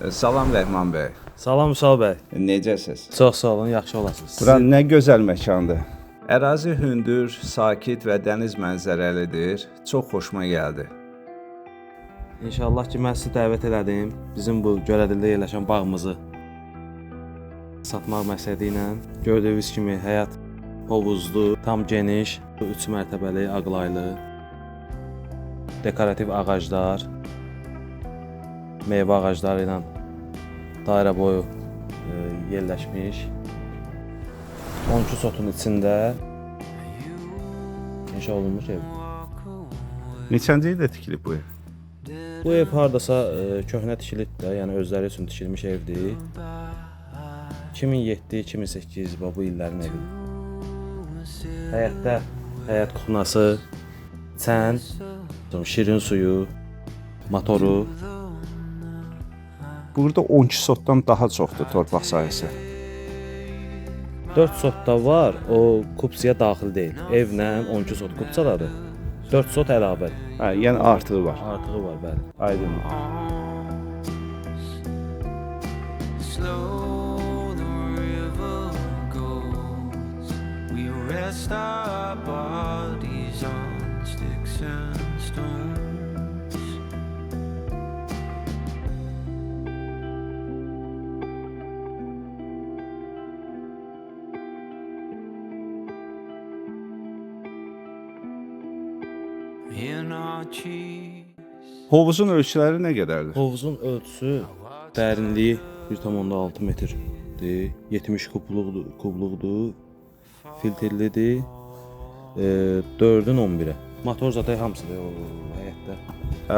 Salam Rəhman bəy. Salam Vüsal bəy. Necəsiz? Çox sağ olun, yaxşı olasınız. Bura nə gözəl məkandır. Ərazi hündür, sakit və dəniz mənzərəlidir. Çox xoşuma gəldi. İnşallah ki, mən sizi dəvət elədim. Bizim bu Göyədildə yerləşən bağımızı satmaq məqsədi ilə. Gördüyünüz kimi həyat hovuzlu, tam geniş, 3 mərtəbəli, ağlaylı, dekorativ ağaclar, meyvə ağacları ilə dairə boyu yerləşmiş. 12 sotun içində inşa olunmuş ev. Neçənci ildə tikilib bu ev? Bu ev hardasa köhnə tikilib də, yəni özləri üçün tikilmiş evdir. 2007-2008 bu illərin evi. Həyətdə həyət kuxnası, çən, şirin suyu, motoru. Burada 12 sotdan daha çoxdur torpaq sahəsi. 4 sotda var, o kupsiya daxil deyil. Evlə 12 sot kupçaları. 4 sot əlavə. Hə, yəni artığı var. Artığı var, bəli. Aydın. Slow the river goes. We rest our bodies on sticks and stones. In our cheeks. Hovuzun ölçüləri nə qədərdir? Hovuzun ölçüsü, dərinliyi 1,6 metrdir. 70 kubluqdur. Filtrlidir. 4-ün 11-ə. Motor zaten hamısıdır o həyətdə.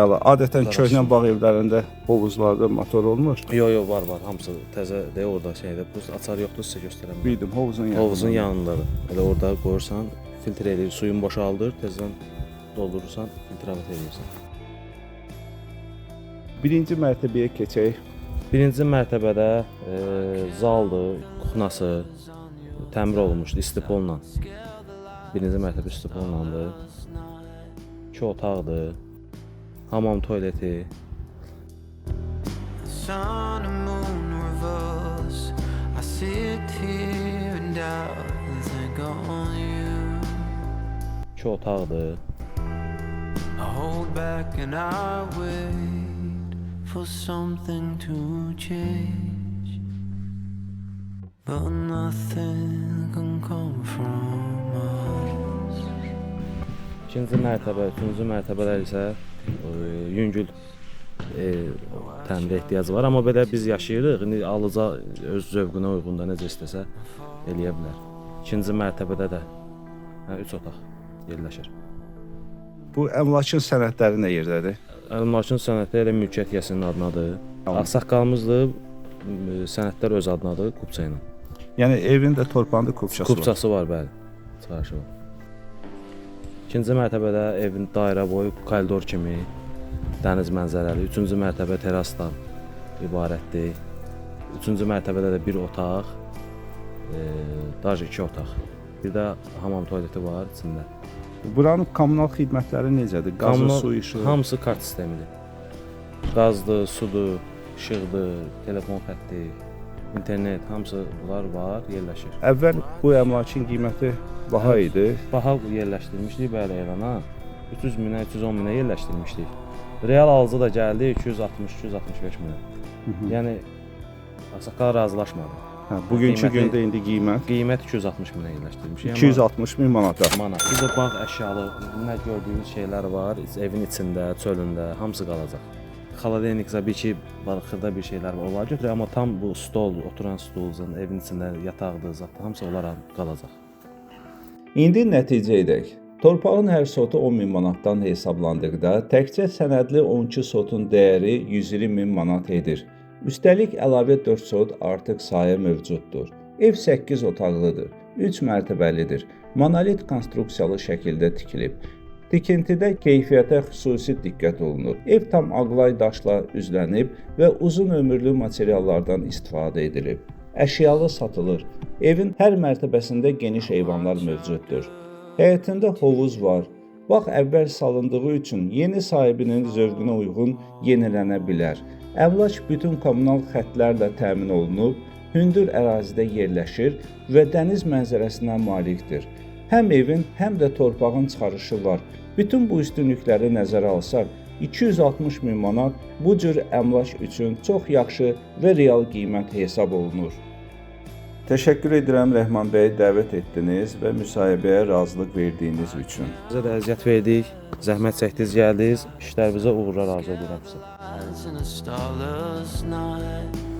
Əla. Adətən köhnə bağ evlərində hovuzlarda motor olmur. Yo, var, hamısı təzədir orada şeydə. Bu açar yoxdur, sizə göstərəm. Bildim, hovuzun yanında. Hovuzun yanındadır. Elə orada qoyursan, filtr edir, suyun boşaldır, tezdən doldurursan, filtrat edirsən. Birinci mərtəbəyə keçək. Birinci mərtəbədə zaldır, kuxnası, təmir olunmuşdur istipolla. Birinci mərtəbə istipollandır. 2 otaqdır. Hamam tualeti. Sun and moon reverse. I sit here and doubt and think on you. 2 otaqdır. I hold back and I wait for something to change, but nothing can come from us. İkinci mərtəbə, üçüncü mərtəbələr isə yüngül təmirə ehtiyacı var. Amma belə biz yaşayırıq, indi alıcı öz zövqünə uyğun da necə istəsə eləyə bilər. İkinci mərtəbədə də 3 otaq yerləşir. Bu əmlakın sənədləri nə yerdədir? Əmlakın sənədləri elə mülkiyyət yəsinin adınadır. Ağsaqqalımızdır, sənədlər öz adınadır, kupça ilə. Yəni evin də torpağında kupçası var. Kupçası var, bəli. Çarşı var. İkinci mərtəbədə evin dairə boyu koridor kimi dəniz mənzərəli. Üçüncü mərtəbə terasdan ibarətdir. Üçüncü mərtəbədə də bir otaq, daha 2 otaq. Bir də hamam tualeti var içində. Buranın kommunal xidmətləri necədir? Qazı, su, işığı? Hamısı kart sistemidir. Qazdır, sudur, işıqdır, telefon xətti, internet, hamısı bunlar var, yerləşir. Əvvəl bu əmlakın qiyməti baha idi. Baha yerləşdirmişdik bəli elana. 300 minə, 310 minə yerləşdirmişdik. Real alıcı da gəldi 260-265 minə. Yəni ağsaqqal razılaşmadı. Hə, bugünkü gündə indi qiymət 260 minə yerləşdirmişik. 260 min manata. Bizdə bağ əşyalı, nə gördüyünüz şeylər var, evin içində, çölündə, hamısı qalacaq. Xaladenik bir ki, xırda bir şeylər var, onlar götürür, amma tam bu stol, oturan stolun, evin içində yataqdır, zat, hamısı onlara qalacaq. İndi nəticə edək. Torpağın hər sotu 10 min manatdan hesablandıqda, təkcə sənədli 12 sotun dəyəri 120 min manat edir. Üstəlik əlavə 4 sot artıq sahə mövcuddur. Ev 8 otaqlıdır, 3 mərtəbəlidir, monolit konstruksiyalı şəkildə tikilib. Tikintidə keyfiyyətə xüsusi diqqət olunur. Ev tam ağlay daşla üzlənib və uzun ömürlü materiallardan istifadə edilib. Əşyalı satılır. Evin hər mərtəbəsində geniş eyvanlar mövcuddur. Həyətində hovuz var. Bağ əvvəl salındığı üçün yeni sahibinin zövqünə uyğun yenilənə bilər. Əmlak bütün kommunal xəttlərlə təmin olunub, hündür ərazidə yerləşir və dəniz mənzərəsinə malikdir. Həm evin, həm də torpağın çıxarışı var. Bütün bu üstünlükləri nəzərə alsaq, 260 min manat bu cür əmlak üçün çox yaxşı və real qiymət hesab olunur. Təşəkkür edirəm Rəhman bəy, dəvət etdiniz və müsahibəyə razılıq verdiyiniz üçün. Bizə də əziyyət verdik, zəhmət çəkdiniz, gəldiniz. İşlərimizə uğurlar arzu edirəm sizə. In a starless night,